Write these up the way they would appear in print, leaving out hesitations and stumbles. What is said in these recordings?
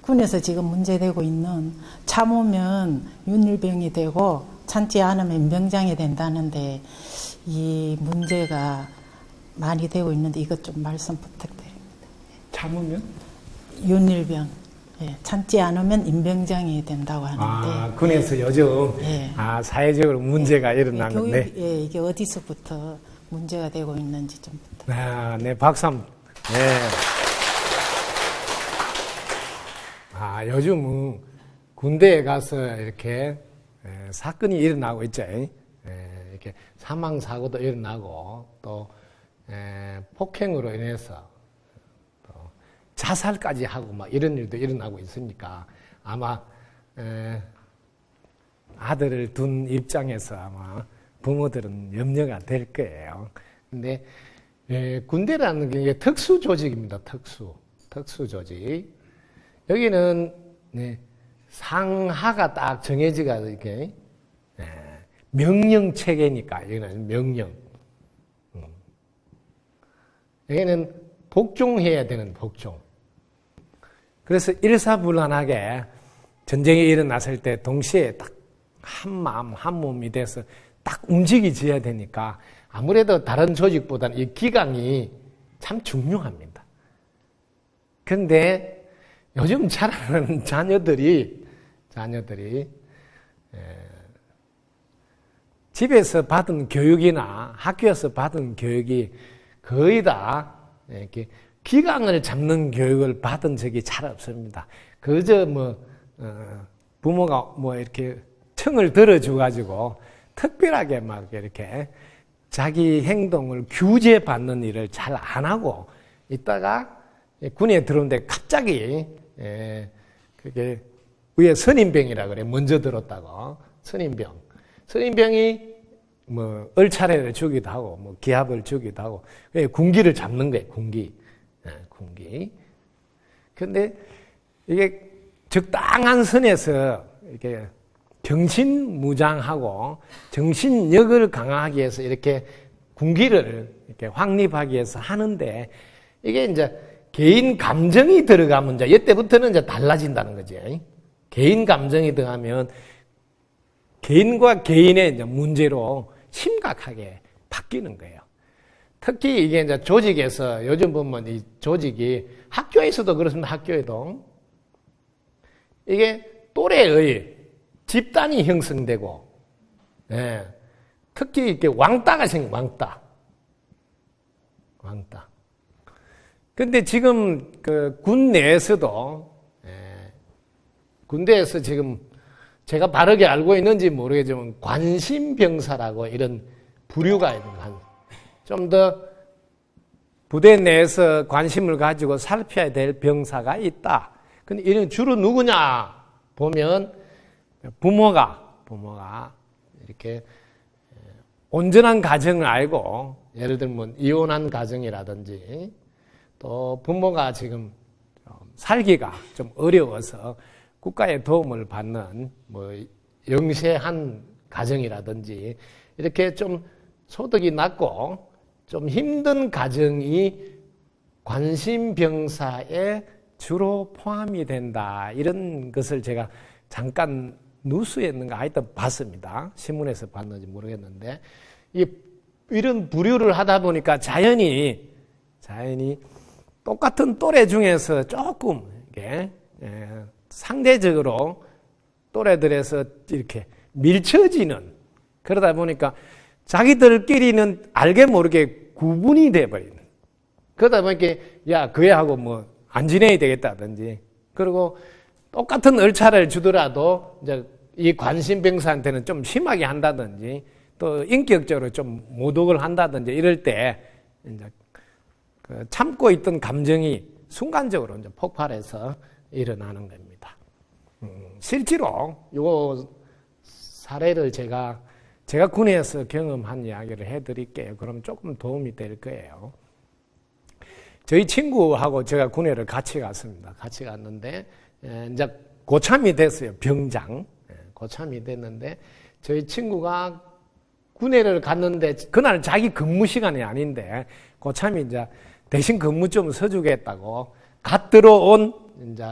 군에서 지금 문제되고 있는 참으면 윤일병이 되고 참지 않으면 임병장이 된다는데 이 문제가 많이 되고 있는데 이것 좀 말씀 부탁드립니다. 참으면? 윤일병. 예, 참지 않으면 임병장이 된다고 하는데. 군에서 요즘 예. 사회적으로 문제가 일어난 교육, 건데. 예, 이게 어디서부터 문제가 되고 있는지 좀 부탁드립니다. 네, 박수 한번. 네. 요즘 군대에 가서 이렇게 사건이 일어나고 있죠. 이렇게 사망 사고도 일어나고 또 폭행으로 인해서 또 자살까지 하고 막 이런 일도 일어나고 있으니까 아마 아들을 둔 입장에서 아마 부모들은 염려가 될 거예요. 근데 군대라는 게 특수 조직입니다. 특수 조직. 여기는 상하가 딱 정해지가 이렇게 명령 체계니까 여기는 명령. 여기는 복종해야 되는 복종. 그래서 일사불란하게 전쟁이 일어났을 때 동시에 딱 한 마음 한 몸이 돼서 딱 움직이져야 되니까 아무래도 다른 조직보다는 이 기강이 참 중요합니다. 그런데 요즘 자라는 자녀들이 집에서 받은 교육이나 학교에서 받은 교육이 거의 다 이렇게 기강을 잡는 교육을 받은 적이 잘 없습니다. 그저 부모가 이렇게 청을 들어줘가지고 특별하게 막 이렇게 자기 행동을 규제받는 일을 잘 안 하고 있다가 군에 들어오는데 갑자기 그게 위에 선임병이라 그래. 먼저 들었다고. 선임병이 얼차례를 주기도 하고 기합을 주기도 하고 군기를 잡는 거예요. 군기. 그런데 이게 적당한 선에서 이렇게 정신무장하고 정신력을 강화하기 위해서 이렇게 군기를 이렇게 확립하기 위해서 하는데 이게 이제 개인 감정이 들어가면 이제 이때부터는 이제 달라진다는 거지. 개인 감정이 들어가면 개인과 개인의 이제 문제로 심각하게 바뀌는 거예요. 특히 이게 이제 조직에서 요즘 보면 이 조직이 학교에서도 그렇습니다. 학교에도 이게 또래의 집단이 형성되고, 특히 이렇게 왕따가 왕따. 근데 지금 군 내에서도 군대에서 지금 제가 바르게 알고 있는지 모르겠지만 관심병사라고 이런 부류가 있는 좀 더 부대 내에서 관심을 가지고 살펴야 될 병사가 있다. 근데 이런 주로 누구냐 보면 부모가 이렇게 온전한 가정을 알고 예를 들면 이혼한 가정이라든지 또 부모가 지금 살기가 좀 어려워서 국가의 도움을 받는 영세한 가정이라든지 이렇게 좀 소득이 낮고 좀 힘든 가정이 관심병사에 주로 포함이 된다. 이런 것을 제가 잠깐 뉴스에 있는가 하여튼 봤습니다. 신문에서 봤는지 모르겠는데 이런 부류를 하다 보니까 자연히 똑같은 또래 중에서 조금 이게 상대적으로 또래들에서 이렇게 밀쳐지는 그러다 보니까 자기들끼리는 알게 모르게 구분이 돼버리는 그러다 보니까 야 그 애하고 안 지내야 되겠다든지 그리고 똑같은 얼차를 주더라도 이제 이 관심병사한테는 좀 심하게 한다든지 또 인격적으로 좀 모독을 한다든지 이럴 때 이제 참고 있던 감정이 순간적으로 이제 폭발해서 일어나는 겁니다. 실제로 요 사례를 제가 군에서 경험한 이야기를 해드릴게요. 그럼 조금 도움이 될 거예요. 저희 친구하고 제가 군에를 같이 갔습니다. 같이 갔는데 이제 고참이 됐어요. 병장. 고참이 됐는데 저희 친구가 군에를 갔는데 그날 자기 근무 시간이 아닌데 고참이 이제 대신 근무 좀 서주겠다고 갓 들어온 이제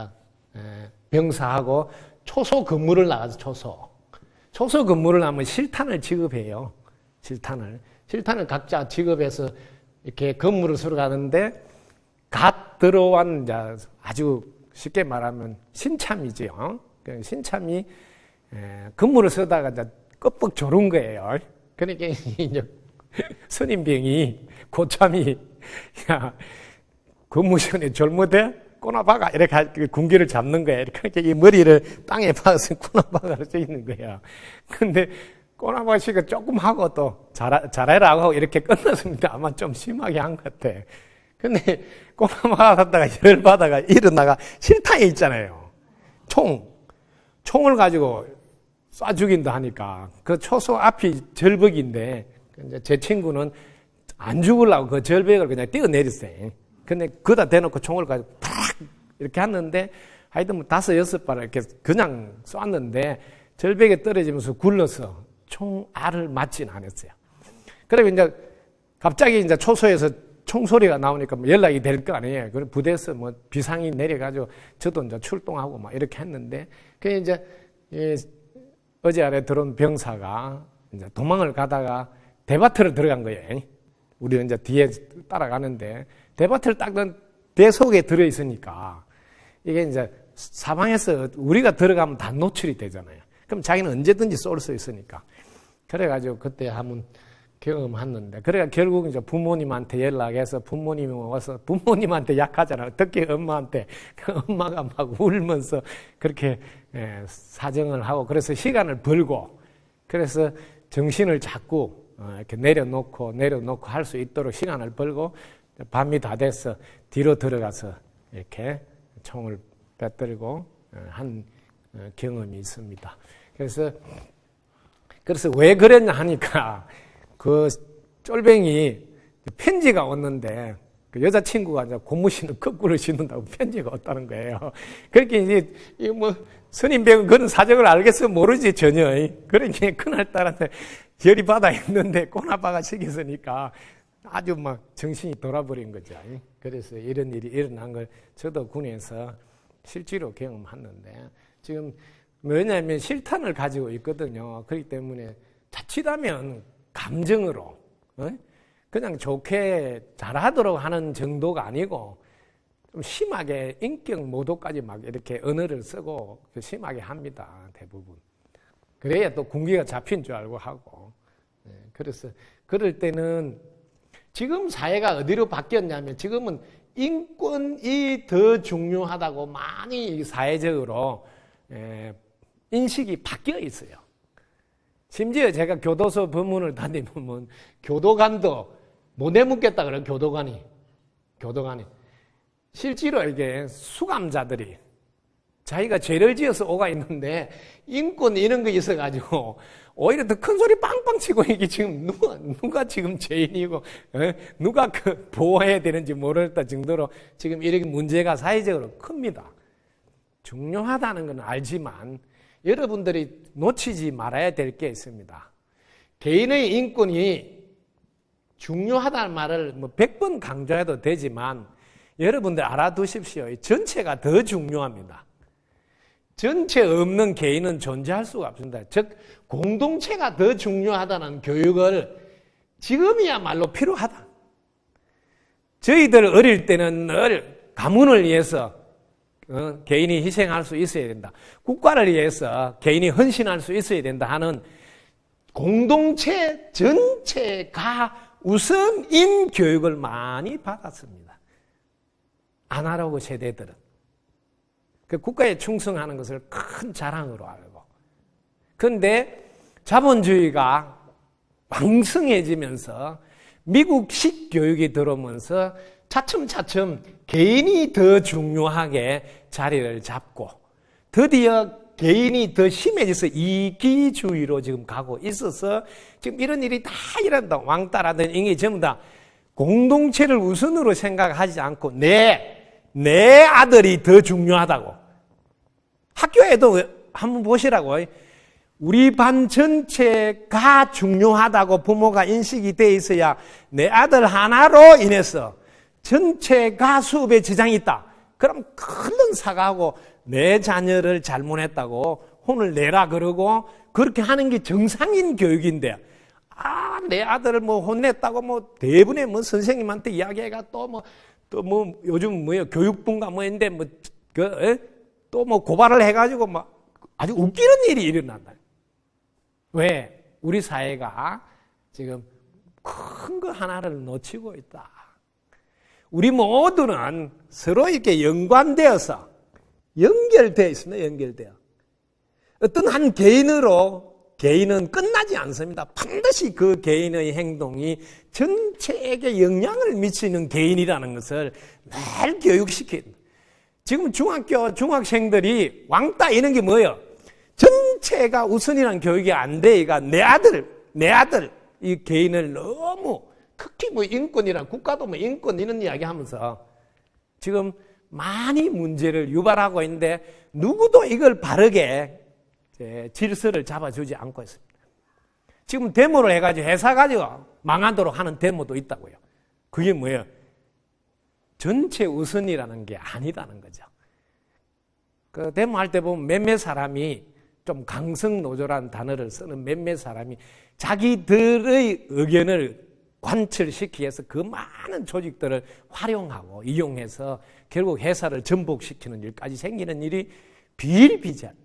병사하고 초소 근무를 나가서 초소 근무를 하면 실탄을 지급해요. 실탄을 각자 지급해서 이렇게 근무를 서로 가는데 갓 들어온 아주 쉽게 말하면 신참이죠. 신참이 근무를 서다가 이제 껍벅 졸은 거예요. 그러니까 이제 선임병이 고참이 야 근무 시간에 졸무대 꼬나박아 이렇게 군기를 잡는 거예요. 그러니까 이 머리를 땅에 박아서 꼬나박아로 써 있는 거예요. 근데 꼬나박 씨가 조금 하고 또 잘해라 하고 이렇게 끝났습니다. 아마 좀 심하게 한 것 같아. 근데 꼬나박 하다가 열받아가 일어나가 실탄이 있잖아요. 총을 가지고 쏴 죽인다 하니까 그 초소 앞이 절벽인데 제 친구는 안 죽으려고 그 절벽을 그냥 뛰어내렸어요. 근데 그다 대놓고 총을 가지고 탁 이렇게 했는데 하여튼 뭐 5-6발 이렇게 그냥 쐈는데 절벽에 떨어지면서 굴러서 총알을 맞진 않았어요. 그리고 이제 갑자기 이제 초소에서 총소리가 나오니까 뭐 연락이 될 거 아니에요. 그리고 부대에서 뭐 비상이 내려가지고 저도 이제 출동하고 막 이렇게 했는데 그 이제 어제 아래 들어온 병사가 이제 도망을 가다가 대바트를 들어간 거예요. 우리는 이제 뒤에 따라가는데 대바트를 닦는 배 속에 들어있으니까 이게 이제 사방에서 우리가 들어가면 다 노출이 되잖아요. 그럼 자기는 언제든지 쏠 수 있으니까. 그래가지고 그때 한번 경험했는데, 그래가 결국 이제 부모님한테 연락해서 부모님이 와서 부모님한테 약하잖아요. 특히 엄마한테. 그 엄마가 막 울면서 그렇게 사정을 하고, 그래서 시간을 벌고, 그래서 정신을 잡고 이렇게 내려놓고 할 수 있도록 시간을 벌고, 밤이 다 돼서 뒤로 들어가서 이렇게 총을 빼뜨리고 한 경험이 있습니다. 그래서 왜 그랬냐 하니까 그 쫄뱅이 편지가 왔는데 그 여자친구가 이제 고무신을 거꾸로 신는다고 편지가 왔다는 거예요. 그렇게 이제 뭐 선임병은 그런 사정을 알겠어 모르지 전혀. 그러니까 그날따라 열이 받아 있는데 꼬나박아 시켰으니까 아주 막 정신이 돌아버린 거죠. 그래서 이런 일이 일어난 걸 저도 군에서 실제로 경험했는데, 지금 왜냐하면 실탄을 가지고 있거든요. 그렇기 때문에 자칫하면 감정으로 그냥 좋게 잘하도록 하는 정도가 아니고 좀 심하게 인격 모독까지 막 이렇게 언어를 쓰고 심하게 합니다. 대부분. 그래야 또 군기가 잡힌 줄 알고 하고. 그래서 그럴 때는 지금 사회가 어디로 바뀌었냐면 지금은 인권이 더 중요하다고 많이 사회적으로 인식이 바뀌어 있어요. 심지어 제가 교도소 법문을 다니면 교도관도 못 내묻겠다 그래요. 교도관이 실제로 이게 수감자들이 자기가 죄를 지어서 오가 있는데 인권 이런 거 있어가지고 오히려 더 큰 소리 빵빵 치고 이게 지금 누가 지금 죄인이고 누가 그 보호해야 되는지 모르겠다 정도로 지금 이렇게 문제가 사회적으로 큽니다. 중요하다는 건 알지만 여러분들이 놓치지 말아야 될 게 있습니다. 개인의 인권이 중요하다는 말을 뭐 100번 강조해도 되지만 여러분들 알아두십시오. 전체가 더 중요합니다. 전체 없는 개인은 존재할 수가 없습니다. 즉 공동체가 더 중요하다는 교육을 지금이야말로 필요하다. 저희들 어릴 때는 늘 가문을 위해서 개인이 희생할 수 있어야 된다. 국가를 위해서 개인이 헌신할 수 있어야 된다 하는 공동체 전체가 우선인 교육을 많이 받았습니다. 아날로그 세대들은. 그 국가에 충성하는 것을 큰 자랑으로 알고. 그런데 자본주의가 왕성해지면서 미국식 교육이 들어오면서 차츰차츰 개인이 더 중요하게 자리를 잡고 드디어 개인이 더 심해져서 이기주의로 지금 가고 있어서 지금 이런 일이 다 일어난다. 왕따라든 이게 전부 다 공동체를 우선으로 생각하지 않고 내 아들이 더 중요하다고. 학교에도 한번 보시라고. 우리 반 전체가 중요하다고 부모가 인식이 돼 있어야 내 아들 하나로 인해서 전체가 수업에 지장이 있다. 그럼 큰 사과하고 내 자녀를 잘못했다고 혼을 내라 그러고 그렇게 하는 게 정상인 교육인데, 내 아들을 뭐 혼냈다고 뭐 대부분의 뭐 선생님한테 이야기해가 또 뭐 요즘 뭐요 교육부인가 뭐인데 또 뭐 고발을 해가지고 막 아주 웃기는 일이 일어난다. 왜? 우리 사회가 지금 큰 거 하나를 놓치고 있다. 우리 모두는 서로 이렇게 연관되어서 연결되어 있습니다. 연결되어. 어떤 한 개인으로 개인은 끝나지 않습니다. 반드시 그 개인의 행동이 전체에게 영향을 미치는 개인이라는 것을 매일 교육시킨. 지금 중학생들이 왕따 이런 게 뭐예요? 전체가 우선이라는 교육이 안 되니까 내 아들 이 개인을 너무 특히 뭐 인권이랑 국가도 뭐 인권 이런 이야기 하면서 지금 많이 문제를 유발하고 있는데 누구도 이걸 바르게 질서를 잡아주지 않고 있습니다. 지금 데모를 해가지고 회사 가지고 망하도록 하는 데모도 있다고요. 그게 뭐예요? 전체 우선이라는 게 아니다는 거죠. 그 데모할 때 보면 몇몇 사람이 좀 강성노조라는 단어를 쓰는 몇몇 사람이 자기들의 의견을 관철시키기 위해서 그 많은 조직들을 활용하고 이용해서 결국 회사를 전복시키는 일까지 생기는 일이 비일비재한.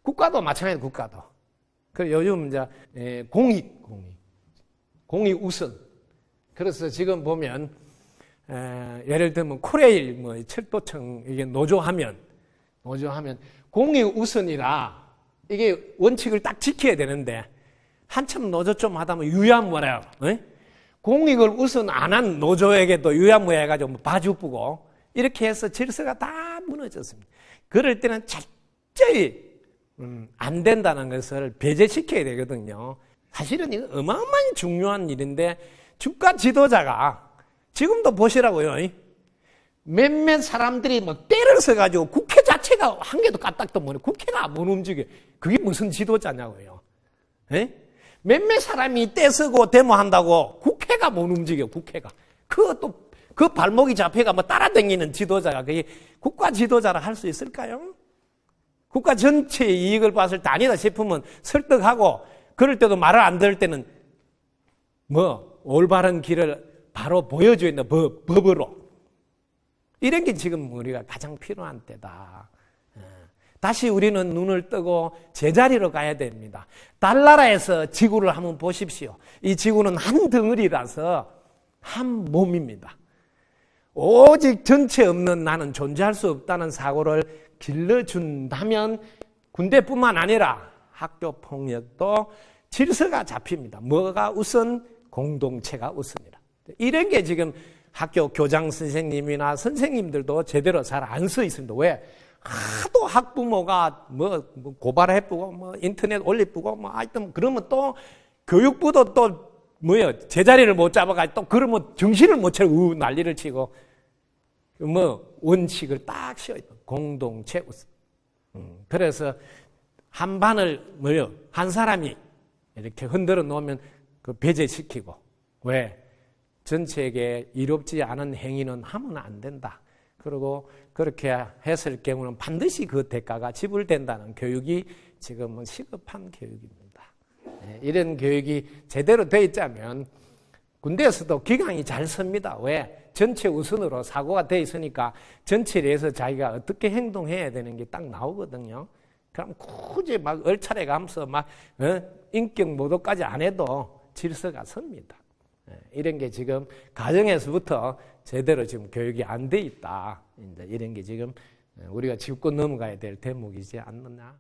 국가도 마찬가지예요. 국가도. 그래서 요즘 이제 공익 우선. 그래서 지금 보면 예를 들면 코레일 뭐 철도청 이게 노조하면 공익 우선이라 이게 원칙을 딱 지켜야 되는데 한참 노조 좀 하다 보면 유야무야해요. 공익을 우선 안 한 노조에게도 유야무야해가지고 봐주고 이렇게 해서 질서가 다 무너졌습니다. 그럴 때는 철저히 안 된다는 것을 배제시켜야 되거든요. 사실은 이거 어마어마한 중요한 일인데 주가 지도자가 지금도 보시라고요. 몇몇 사람들이 막 때를 써가지고 국회 자체가 한 개도 까딱도 못해. 국회가 못 움직여. 그게 무슨 지도자냐고요. 몇몇 사람이 떼쓰고 데모한다고 국회가 못 움직여. 국회가. 그것도 그 발목이 잡혀가 뭐 따라다니는 지도자가 그게 국가 지도자라 할 수 있을까요? 국가 전체의 이익을 봤을 때 아니다 싶으면 설득하고 그럴 때도 말을 안 들을 때는 뭐 올바른 길을 바로 보여줘야 된다. 법으로. 이런 게 지금 우리가 가장 필요한 때다. 다시 우리는 눈을 뜨고 제자리로 가야 됩니다. 달나라에서 지구를 한번 보십시오. 이 지구는 한 덩어리라서 한 몸입니다. 오직 전체 없는 나는 존재할 수 없다는 사고를 길러준다면 군대뿐만 아니라 학교 폭력도 질서가 잡힙니다. 뭐가 우선? 공동체가 우선이라. 이런 게 지금 학교 교장 선생님이나 선생님들도 제대로 잘 안 써 있습니다. 왜? 하도 학부모가 뭐 고발해보고 뭐 인터넷 올리고 뭐 하여튼 그러면 또 교육부도 또 뭐요 제자리를 못 잡아가지고 또 그러면 정신을 못 차리고 난리를 치고 뭐 원칙을 딱 씌워있다. 공동체 우선. 그래서 한 반을 뭐요 한 사람이 이렇게 흔들어 놓으면 그 배제시키고 왜? 전체에게 이롭지 않은 행위는 하면 안 된다. 그리고 그렇게 했을 경우는 반드시 그 대가가 지불된다는 교육이 지금은 시급한 교육입니다. 이런 교육이 제대로 되어 있자면 군대에서도 기강이 잘 섭니다. 왜? 전체 우선으로 사고가 되어 있으니까 전체에 대해서 자기가 어떻게 행동해야 되는 게 딱 나오거든요. 그럼 굳이 막 얼차례 가면서 막 인격 모독까지 안 해도 질서가 섭니다. 이런 게 지금 가정에서부터 제대로 지금 교육이 안 돼 있다. 이런 게 지금 우리가 짚고 넘어가야 될 대목이지 않느냐.